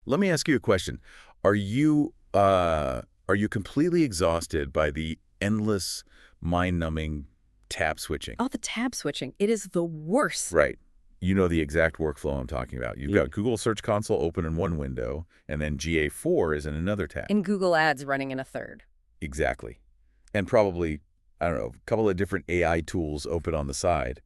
Let me ask you a question. Are you are you completely exhausted by the endless, mind-numbing tab switching? Oh, the tab switching. It is the worst. Right. You know the exact workflow I'm talking about. You've got Google Search Console open in one window, and then GA4 is in another tab. And Google Ads running in a third. Exactly. And probably, I don't know, a couple of different AI tools open on the side.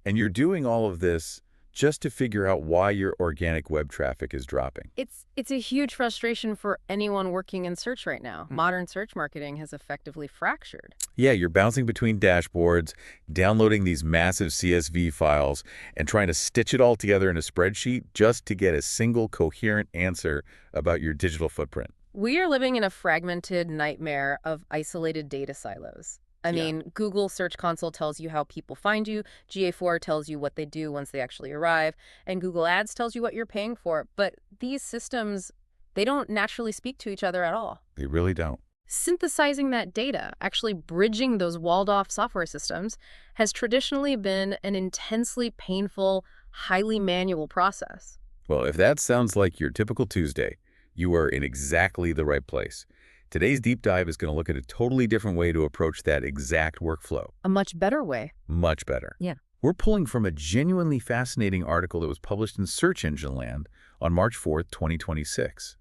And you're doing all of this just to figure out why your organic web traffic is dropping. It's a huge frustration for anyone working in search right now. Modern search marketing has effectively fractured. Yeah, you're bouncing between dashboards, downloading these massive CSV files, and trying to stitch it all together in a spreadsheet just to get a single coherent answer about your digital footprint. We are living in a fragmented nightmare of isolated data silos. I mean, Google Search Console tells you how people find you, GA4 tells you what they do once they actually arrive, and Google Ads tells you what you're paying for. But these systems, they don't naturally speak to each other at all. They really don't. Synthesizing that data, actually bridging those walled-off software systems, has traditionally been an intensely painful, highly manual process. Well, if that sounds like your typical Tuesday, you are in exactly the right place. Today's deep dive is going to look at a totally different way to approach that exact workflow. A much better way. Much better. Yeah. We're pulling from a genuinely fascinating article that was published in Search Engine Land on March 4th, 2026.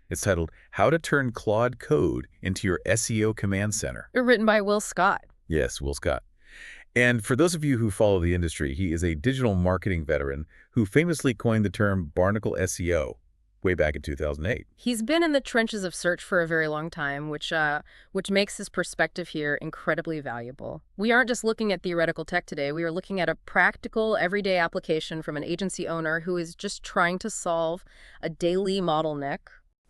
It's titled, How to Turn Claude Code into Your SEO Command Center. Written by Will Scott. Yes, Will Scott. And for those of you who follow the industry, he is a digital marketing veteran who famously coined the term barnacle SEO way back in 2008. He's been in the trenches of search for a very long time, which makes his perspective here incredibly valuable. We aren't just looking at theoretical tech today. We are looking at a practical, everyday application from an agency owner who is just trying to solve a daily bottleneck.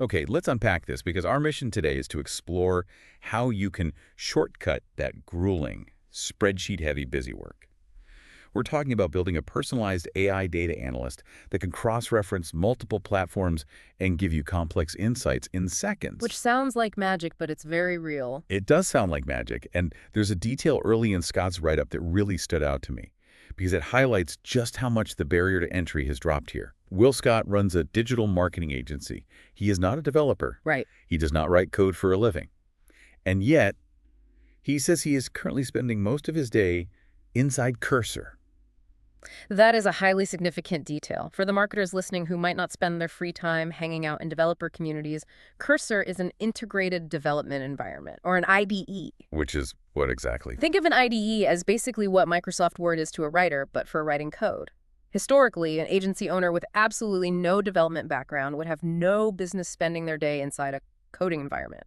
Okay, let's unpack this because our mission today is to explore how you can shortcut that grueling, spreadsheet-heavy busy work. We're talking about building a personalized AI data analyst that can cross-reference multiple platforms and give you complex insights in seconds. Which sounds like magic, but it's very real. It does sound like magic, and there's a detail early in Scott's write-up that really stood out to me because it highlights just how much the barrier to entry has dropped here. Will Scott runs a digital marketing agency. He is not a developer. Right. He does not write code for a living. And yet, he says he is currently spending most of his day inside Cursor. That is a highly significant detail. For the marketers listening who might not spend their free time hanging out in developer communities, Cursor is an integrated development environment, or an IDE. Which is what exactly? Think of an IDE as basically what Microsoft Word is to a writer, but for writing code. Historically, an agency owner with absolutely no development background would have no business spending their day inside a coding environment.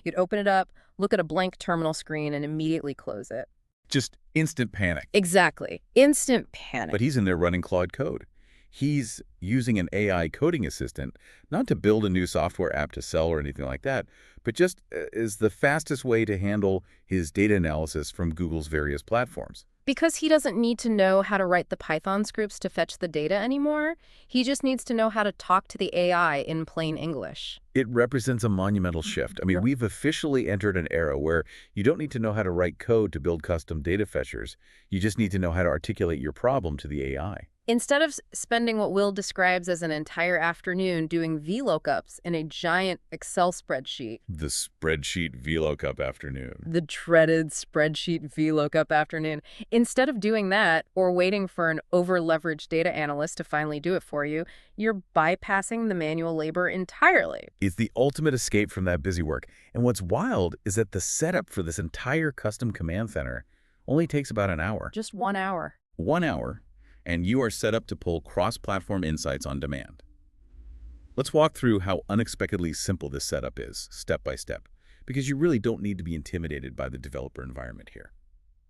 You'd open it up, look at a blank terminal screen, and immediately close it. Just instant panic. Exactly. Instant panic. But he's in there running Claude Code. He's using an AI coding assistant, not to build a new software app to sell or anything like that, but just is the fastest way to handle his data analysis from Google's various platforms. Because he doesn't need to know how to write the Python scripts to fetch the data anymore, he just needs to know how to talk to the AI in plain English. It represents a monumental shift. I mean, we've officially entered an era where you don't need to know how to write code to build custom data fetchers. You just need to know how to articulate your problem to the AI. Instead of spending what Will describes as an entire afternoon doing VLOOKUPs in a giant Excel spreadsheet. The spreadsheet VLOOKUP afternoon. The dreaded spreadsheet VLOOKUP afternoon. Instead of doing that or waiting for an over-leveraged data analyst to finally do it for you, you're bypassing the manual labor entirely. It's the ultimate escape from that busy work. And what's wild is that the setup for this entire custom command center only takes about an hour. Just 1 hour. 1 hour. And you are set up to pull cross-platform insights on demand. Let's walk through how unexpectedly simple this setup is, step by step, because you really don't need to be intimidated by the developer environment here.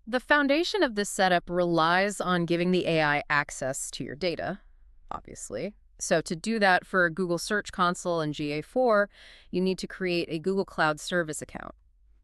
The foundation of this setup relies on giving the AI access to your data, obviously. So to do that for Google Search Console and GA4, you need to create a Google Cloud Service account.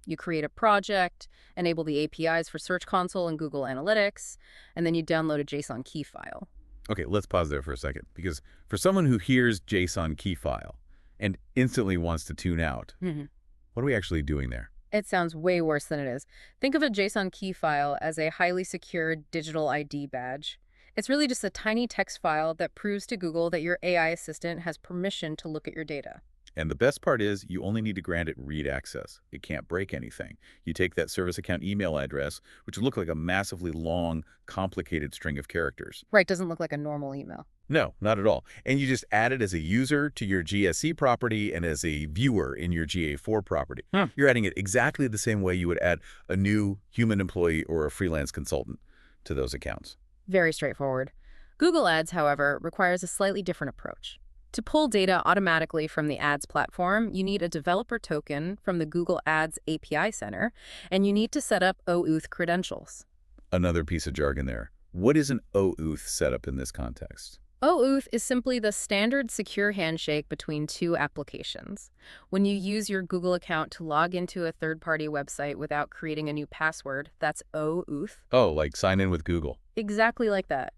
You create a project, enable the APIs for Search Console and Google Analytics, and then you download a JSON key file. Okay, let's pause there for a second, because for someone who hears JSON key file and instantly wants to tune out, what are we actually doing there? It sounds way worse than it is. Think of a JSON key file as a highly secure digital ID badge. It's really just a tiny text file that proves to Google that your AI assistant has permission to look at your data. And the best part is you only need to grant it read access. It can't break anything. You take that service account email address, which would look like a massively long, complicated string of characters. Right, doesn't look like a normal email. No, not at all. And you just add it as a user to your GSC property and as a viewer in your GA4 property. You're adding it exactly the same way you would add a new human employee or a freelance consultant to those accounts. Very straightforward. Google Ads, however, requires a slightly different approach. To pull data automatically from the Ads platform, you need a developer token from the Google Ads API Center, and you need to set up OAuth credentials. Another piece of jargon there. What is an OAuth setup in this context? OAuth is simply the standard secure handshake between two applications. When you use your Google account to log into a third-party website without creating a new password, that's OAuth. Oh, like sign in with Google. Exactly like that.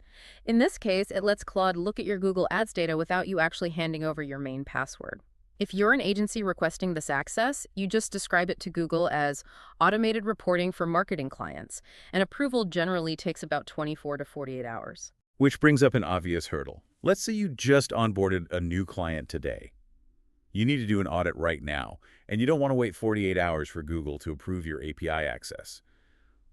In this case, it lets Claude look at your Google Ads data without you actually handing over your main password. If you're an agency requesting this access, you just describe it to Google as automated reporting for marketing clients, and approval generally takes about 24 to 48 hours. Which brings up an obvious hurdle. Let's say you just onboarded a new client today. You need to do an audit right now, and you don't want to wait 48 hours for Google to approve your API access.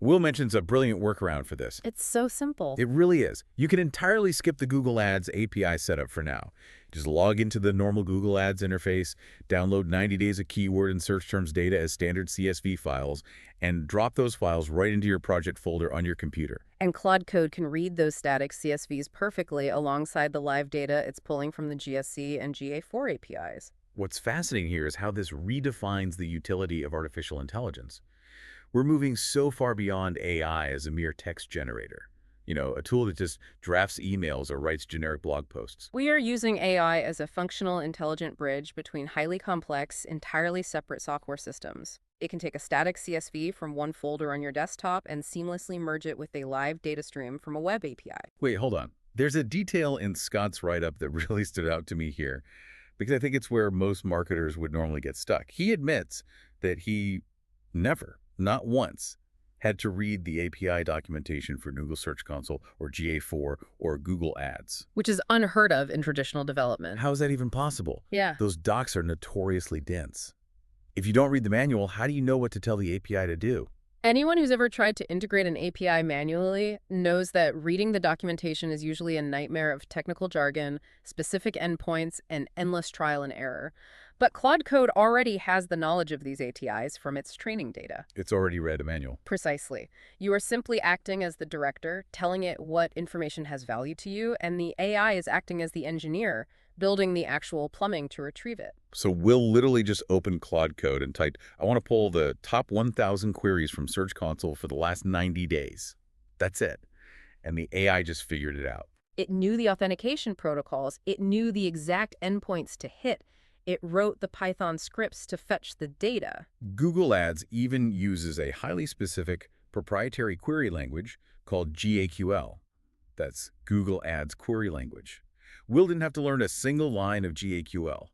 Will mentions a brilliant workaround for this. It's so simple. It really is. You can entirely skip the Google Ads API setup for now. Just log into the normal Google Ads interface, download 90 days of keyword and search terms data as standard CSV files, and drop those files right into your project folder on your computer. And Claude Code can read those static CSVs perfectly alongside the live data it's pulling from the GSC and GA4 APIs. What's fascinating here is how this redefines the utility of artificial intelligence. We're moving so far beyond AI as a mere text generator. A tool that just drafts emails or writes generic blog posts. We are using AI as a functional, intelligent bridge between highly complex, entirely separate software systems. It can take a static CSV from one folder on your desktop and seamlessly merge it with a live data stream from a web API. Wait, hold on. There's a detail in Scott's write-up that really stood out to me here, because I think it's where most marketers would normally get stuck. He admits that he never, not once, had to read the API documentation for Google Search Console or GA4 or Google Ads. Which is unheard of in traditional development. How is that even possible? Yeah. Those docs are notoriously dense. If you don't read the manual, how do you know what to tell the API to do? Anyone who's ever tried to integrate an API manually knows that reading the documentation is usually a nightmare of technical jargon, specific endpoints, and endless trial and error. But Claude Code already has the knowledge of these APIs from its training data. It's already read a manual. Precisely. You are simply acting as the director, telling it what information has value to you, and the AI is acting as the engineer, building the actual plumbing to retrieve it. So we'll literally just open Claude Code and type, I want to pull the top 1,000 queries from Search Console for the last 90 days. That's it. And the AI just figured it out. It knew the authentication protocols. It knew the exact endpoints to hit. It wrote the Python scripts to fetch the data. Google Ads even uses a highly specific proprietary query language called GAQL. That's Google Ads Query Language. Will didn't have to learn a single line of GAQL.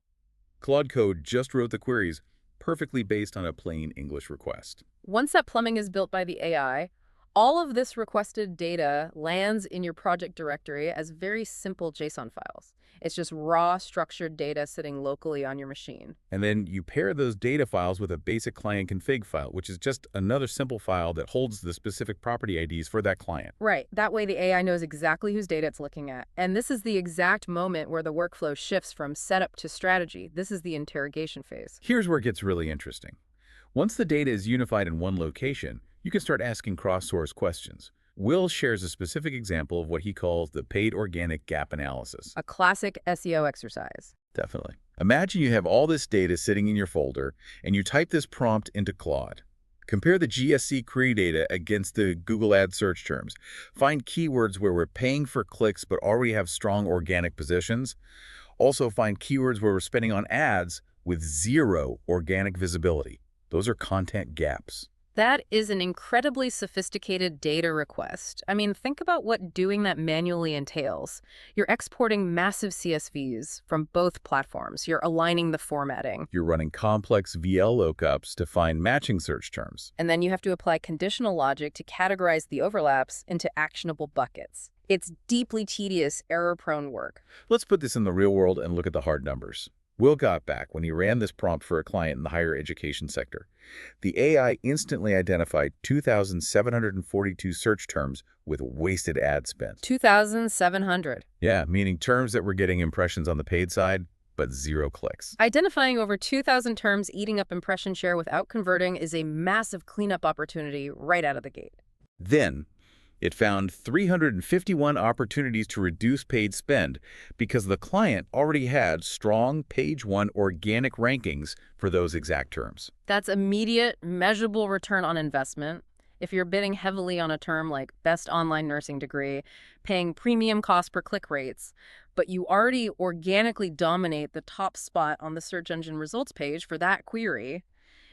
Claude Code just wrote the queries perfectly based on a plain English request. Once that plumbing is built by the AI, all of this requested data lands in your project directory as very simple JSON files. It's just raw, structured data sitting locally on your machine. And then you pair those data files with a basic client config file, which is just another simple file that holds the specific property IDs for that client. Right. That way the AI knows exactly whose data it's looking at. And this is the exact moment where the workflow shifts from setup to strategy. This is the interrogation phase. Here's where it gets really interesting. Once the data is unified in one location, you can start asking cross-source questions. Will shares a specific example of what he calls the paid organic gap analysis. A classic SEO exercise. Definitely. Imagine you have all this data sitting in your folder, and you type this prompt into Claude. Compare the GSC query data against the Google Ads search terms. Find keywords where we're paying for clicks but already have strong organic positions. Also find keywords where we're spending on ads with zero organic visibility. Those are content gaps. That is an incredibly sophisticated data request. I mean, think about what doing that manually entails. You're exporting massive CSVs from both platforms. You're aligning the formatting. You're running complex VL lookups to find matching search terms. And then you have to apply conditional logic to categorize the overlaps into actionable buckets. It's deeply tedious, error-prone work. Let's put this in the real world and look at the hard numbers. Will got back when he ran this prompt for a client in the higher education sector. The AI instantly identified 2,742 search terms with wasted ad spend. 2,700. Yeah, meaning terms that were getting impressions on the paid side, but 0 clicks. Identifying over 2,000 terms eating up impression share without converting is a massive cleanup opportunity right out of the gate. Then, it found 351 opportunities to reduce paid spend because the client already had strong page 1 organic rankings for those exact terms. That's immediate, measurable return on investment. If you're bidding heavily on a term like best online nursing degree, paying premium cost per click rates, but you already organically dominate the top spot on the search engine results page for that query,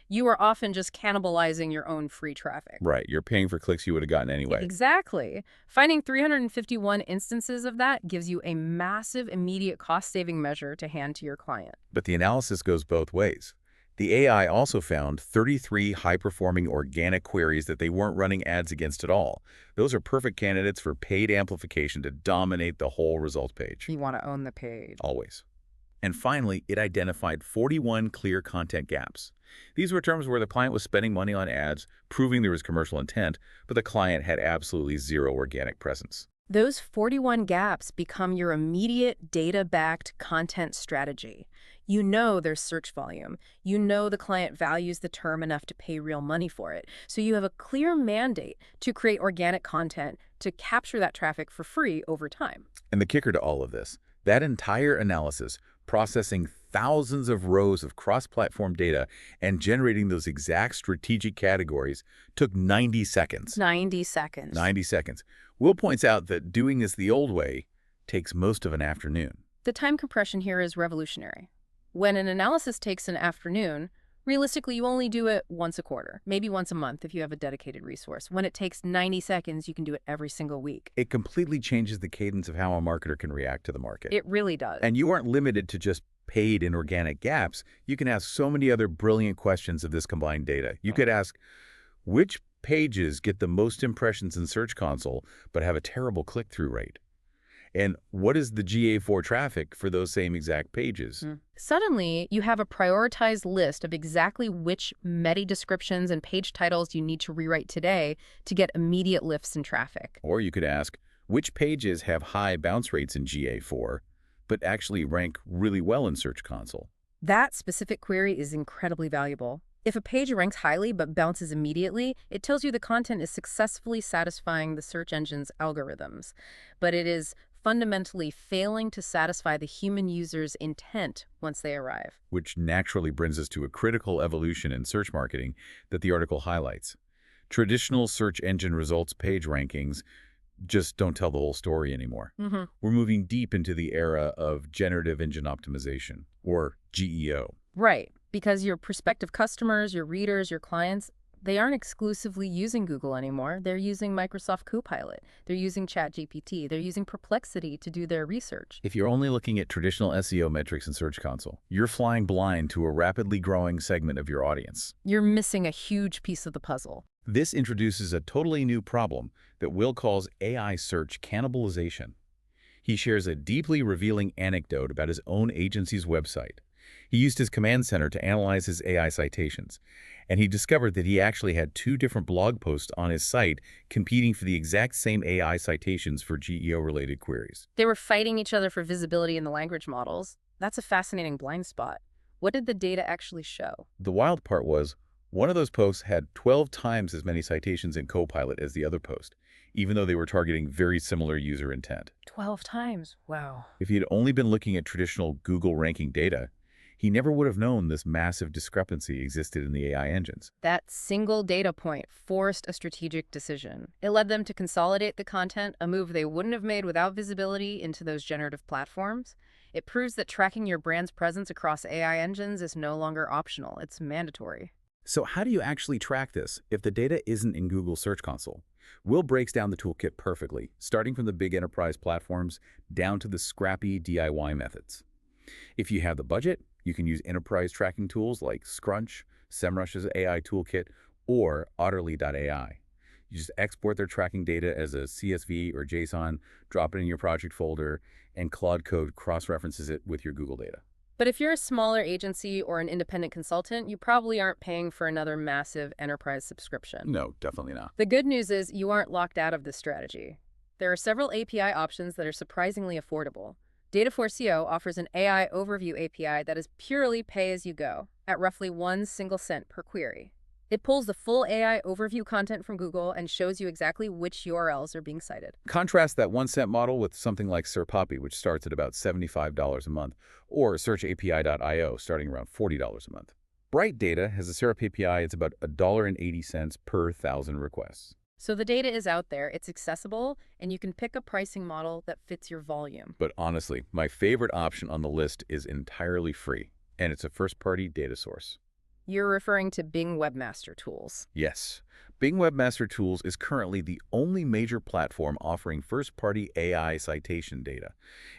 you are often just cannibalizing your own free traffic. Right, you're paying for clicks you would have gotten anyway. Exactly. Finding 351 instances of that gives you a massive immediate cost-saving measure to hand to your client. But the analysis goes both ways. The AI also found 33 high-performing organic queries that they weren't running ads against at all. Those are perfect candidates for paid amplification to dominate the whole results page. You want to own the page. Always. And finally, it identified 41 clear content gaps. These were terms where the client was spending money on ads, proving there was commercial intent, but the client had absolutely 0 organic presence. Those 41 gaps become your immediate data-backed content strategy. You know there's search volume. You know the client values the term enough to pay real money for it. So you have a clear mandate to create organic content to capture that traffic for free over time. And the kicker to all of this, that entire analysis, processing thousands of rows of cross-platform data and generating those exact strategic categories, took 90 seconds. 90 seconds. 90 seconds. Will points out that doing this the old way takes most of an afternoon. The time compression here is revolutionary. When an analysis takes an afternoon, realistically, you only do it once a quarter, maybe once a month if you have a dedicated resource. When it takes 90 seconds, you can do it every single week. It completely changes the cadence of how a marketer can react to the market. It really does. And you aren't limited to just paid and organic gaps. You can ask so many other brilliant questions of this combined data. You could ask, which pages get the most impressions in Search Console but have a terrible click-through rate? And what is the GA4 traffic for those same exact pages? Suddenly, you have a prioritized list of exactly which meta descriptions and page titles you need to rewrite today to get immediate lifts in traffic. Or you could ask, which pages have high bounce rates in GA4 but actually rank really well in Search Console? That specific query is incredibly valuable. If a page ranks highly but bounces immediately, it tells you the content is successfully satisfying the search engine's algorithms. But it is fundamentally failing to satisfy the human user's intent once they arrive. Which naturally brings us to a critical evolution in search marketing that the article highlights. Traditional search engine results page rankings just don't tell the whole story anymore. We're moving deep into the era of Generative Engine Optimization, or GEO. Right, because your prospective customers, your readers, your clients, they aren't exclusively using Google anymore. They're using Microsoft Copilot. They're using ChatGPT. They're using Perplexity to do their research. If you're only looking at traditional SEO metrics in Search Console, you're flying blind to a rapidly growing segment of your audience. You're missing a huge piece of the puzzle. This introduces a totally new problem that Will calls AI search cannibalization. He shares a deeply revealing anecdote about his own agency's website. He used his command center to analyze his AI citations, and he discovered that he actually had 2 different blog posts on his site competing for the exact same AI citations for GEO-related queries. They were fighting each other for visibility in the language models. That's a fascinating blind spot. What did the data actually show? The wild part was, one of those posts had 12 times as many citations in Copilot as the other post, even though they were targeting very similar user intent. 12 times? Wow. If he had only been looking at traditional Google ranking data, he never would have known this massive discrepancy existed in the AI engines. That single data point forced a strategic decision. It led them to consolidate the content, a move they wouldn't have made without visibility into those generative platforms. It proves that tracking your brand's presence across AI engines is no longer optional. It's mandatory. So how do you actually track this if the data isn't in Google Search Console? Will breaks down the toolkit perfectly, starting from the big enterprise platforms down to the scrappy DIY methods. If you have the budget, you can use enterprise tracking tools like Scrunch, SEMrush's AI toolkit, or Otterly.ai. You just export their tracking data as a CSV or JSON, drop it in your project folder, and Claude Code cross-references it with your Google data. But if you're a smaller agency or an independent consultant, you probably aren't paying for another massive enterprise subscription. No, definitely not. The good news is you aren't locked out of this strategy. There are several API options that are surprisingly affordable. Data4CO offers an AI overview API that is purely pay-as-you-go, at roughly 1 cent per query. It pulls the full AI overview content from Google and shows you exactly which URLs are being cited. Contrast that 1 cent model with something like SirPoppy, which starts at about $75 a month, or searchapi.io, starting around $40 a month. Bright Data has a Syrup API. It's about $1.80 per 1,000 requests. So the data is out there, it's accessible, and you can pick a pricing model that fits your volume. But honestly, my favorite option on the list is entirely free, and it's a first-party data source. You're referring to Bing Webmaster Tools. Yes, Bing Webmaster Tools is currently the only major platform offering first-party AI citation data.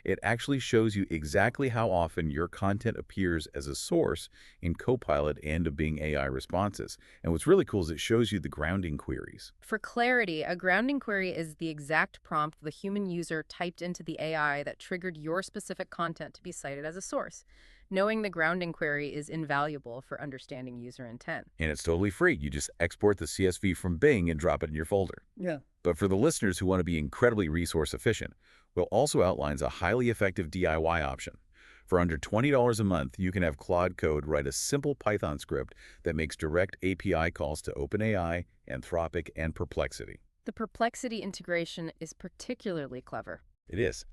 It actually shows you exactly how often your content appears as a source in Copilot and Bing AI responses. And what's really cool is it shows you the grounding queries. For clarity, a grounding query is the exact prompt the human user typed into the AI that triggered your specific content to be cited as a source. Knowing the grounding query is invaluable for understanding user intent. And it's totally free. You just export the CSV from Bing and drop it in your folder. Yeah. But for the listeners who want to be incredibly resource efficient, Will also outlines a highly effective DIY option. For under $20 a month, you can have Claude Code write a simple Python script that makes direct API calls to OpenAI, Anthropic, and Perplexity. The Perplexity integration is particularly clever. It is.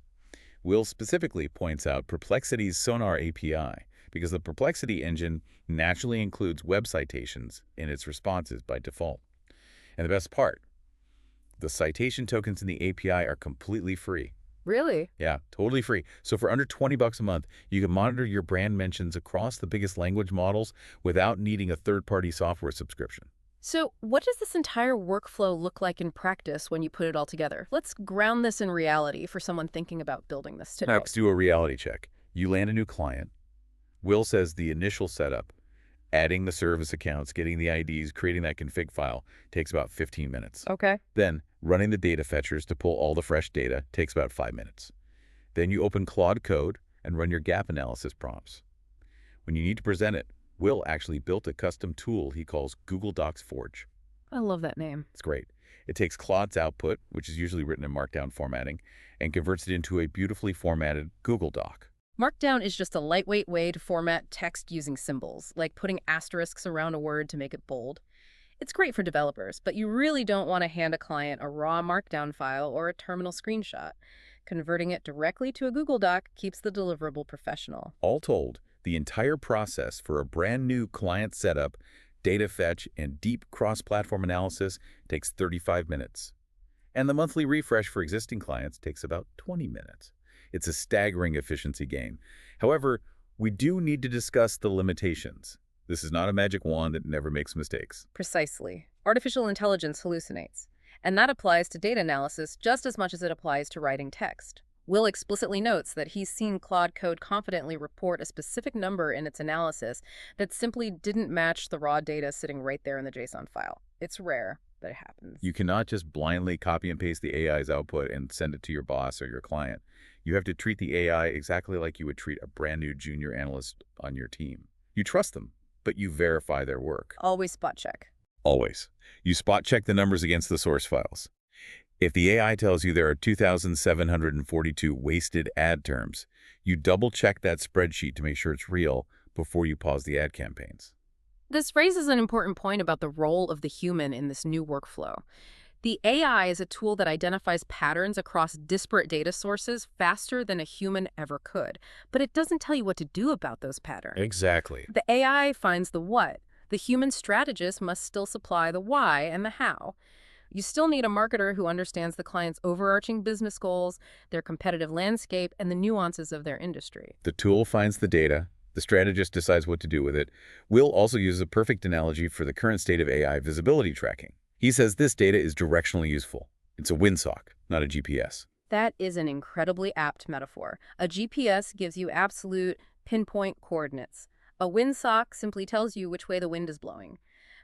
Will specifically points out Perplexity's Sonar API because the Perplexity engine naturally includes web citations in its responses by default. And the best part, the citation tokens in the API are completely free. Really? Yeah, totally free. So for under $20 a month, you can monitor your brand mentions across the biggest language models without needing a third-party software subscription. So what does this entire workflow look like in practice when you put it all together? Let's ground this in reality for someone thinking about building this today. Now, let's do a reality check. You land a new client. Will says the initial setup, adding the service accounts, getting the IDs, creating that config file, takes about 15 minutes. Okay. Then, running the data fetchers to pull all the fresh data takes about 5 minutes. Then you open Claude Code and run your gap analysis prompts. When you need to present it, Will actually built a custom tool he calls Google Docs Forge. I love that name. It's great. It takes Claude's output, which is usually written in Markdown formatting, and converts it into a beautifully formatted Google Doc. Markdown is just a lightweight way to format text using symbols, like putting asterisks around a word to make it bold. It's great for developers, but you really don't want to hand a client a raw Markdown file or a terminal screenshot. Converting it directly to a Google Doc keeps the deliverable professional. All told, the entire process for a brand new client setup, data fetch, and deep cross-platform analysis takes 35 minutes. And the monthly refresh for existing clients takes about 20 minutes. It's a staggering efficiency gain. However, we do need to discuss the limitations. This is not a magic wand that never makes mistakes. Precisely. Artificial intelligence hallucinates. And that applies to data analysis just as much as it applies to writing text. Will explicitly notes that he's seen Claude Code confidently report a specific number in its analysis that simply didn't match the raw data sitting right there in the JSON file. It's rare, but it happens. You cannot just blindly copy and paste the AI's output and send it to your boss or your client. You have to treat the AI exactly like you would treat a brand new junior analyst on your team. You trust them, but you verify their work. Always spot check. Always. You spot check the numbers against the source files. If the AI tells you there are 2,742 wasted ad terms, you double-check that spreadsheet to make sure it's real before you pause the ad campaigns. This raises an important point about the role of the human in this new workflow. The AI is a tool that identifies patterns across disparate data sources faster than a human ever could, but it doesn't tell you what to do about those patterns. Exactly. The AI finds the what. The human strategist must still supply the why and the how. You still need a marketer who understands the client's overarching business goals, their competitive landscape, and the nuances of their industry. The tool finds the data. The strategist decides what to do with it. Will also use a perfect analogy for the current state of AI visibility tracking. He says this data is directionally useful. It's a windsock, not a GPS. That is an incredibly apt metaphor. A GPS gives you absolute pinpoint coordinates. A windsock simply tells you which way the wind is blowing.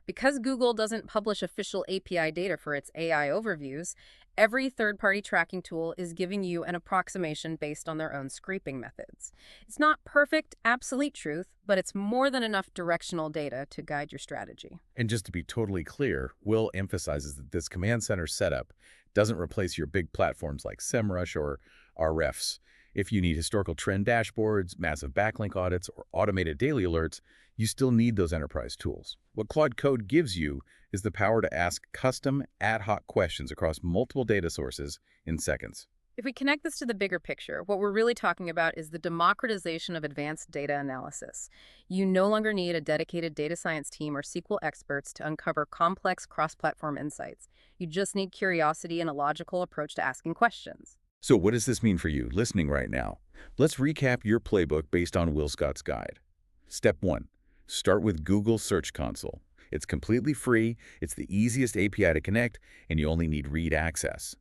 Because Google doesn't publish official API data for its AI overviews, every third-party tracking tool is giving you an approximation based on their own scraping methods. It's not perfect, absolute truth, but it's more than enough directional data to guide your strategy. And just to be totally clear, Will emphasizes that this command center setup doesn't replace your big platforms like SEMrush or RFs. If you need historical trend dashboards, massive backlink audits, or automated daily alerts, you still need those enterprise tools. What Claude Code gives you is the power to ask custom, ad hoc questions across multiple data sources in seconds. If we connect this to the bigger picture, what we're really talking about is the democratization of advanced data analysis. You no longer need a dedicated data science team or SQL experts to uncover complex cross-platform insights. You just need curiosity and a logical approach to asking questions. So what does this mean for you listening right now? Let's recap your playbook based on Will Scott's guide. Step 1. Start with Google Search Console. It's completely free, it's the easiest API to connect, and you only need read access.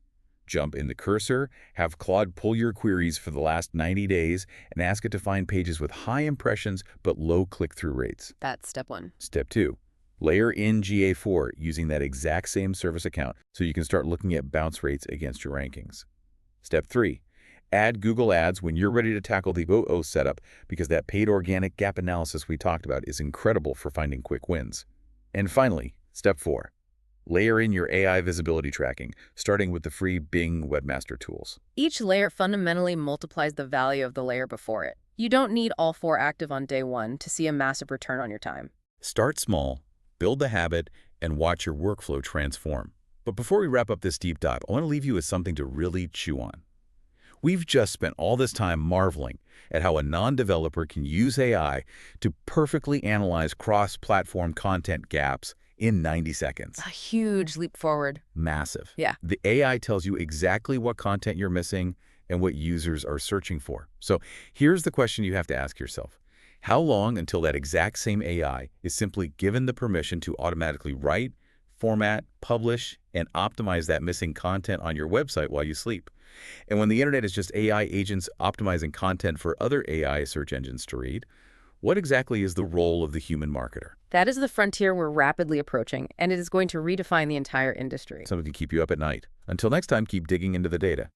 Jump in the cursor, have Claude pull your queries for the last 90 days, and ask it to find pages with high impressions but low click-through rates. That's step 1. Step 2. Layer in GA4 using that exact same service account so you can start looking at bounce rates against your rankings. Step 3. Add Google Ads when you're ready to tackle the OO setup because that paid organic gap analysis we talked about is incredible for finding quick wins. And finally, Step 4. Layer in your AI visibility tracking, starting with the free Bing Webmaster Tools. Each layer fundamentally multiplies the value of the layer before it. You don't need all 4 active on day 1 to see a massive return on your time. Start small, build the habit, and watch your workflow transform. But before we wrap up this deep dive, I want to leave you with something to really chew on. We've just spent all this time marveling at how a non-developer can use AI to perfectly analyze cross-platform content gaps in 90 seconds. A huge leap forward. Massive. Yeah. The AI tells you exactly what content you're missing and what users are searching for. So here's the question you have to ask yourself. How long until that exact same AI is simply given the permission to automatically write, format, publish, and optimize that missing content on your website while you sleep? And when the internet is just AI agents optimizing content for other AI search engines to read, what exactly is the role of the human marketer? That is the frontier we're rapidly approaching, and it is going to redefine the entire industry. Something to keep you up at night. Until next time, keep digging into the data.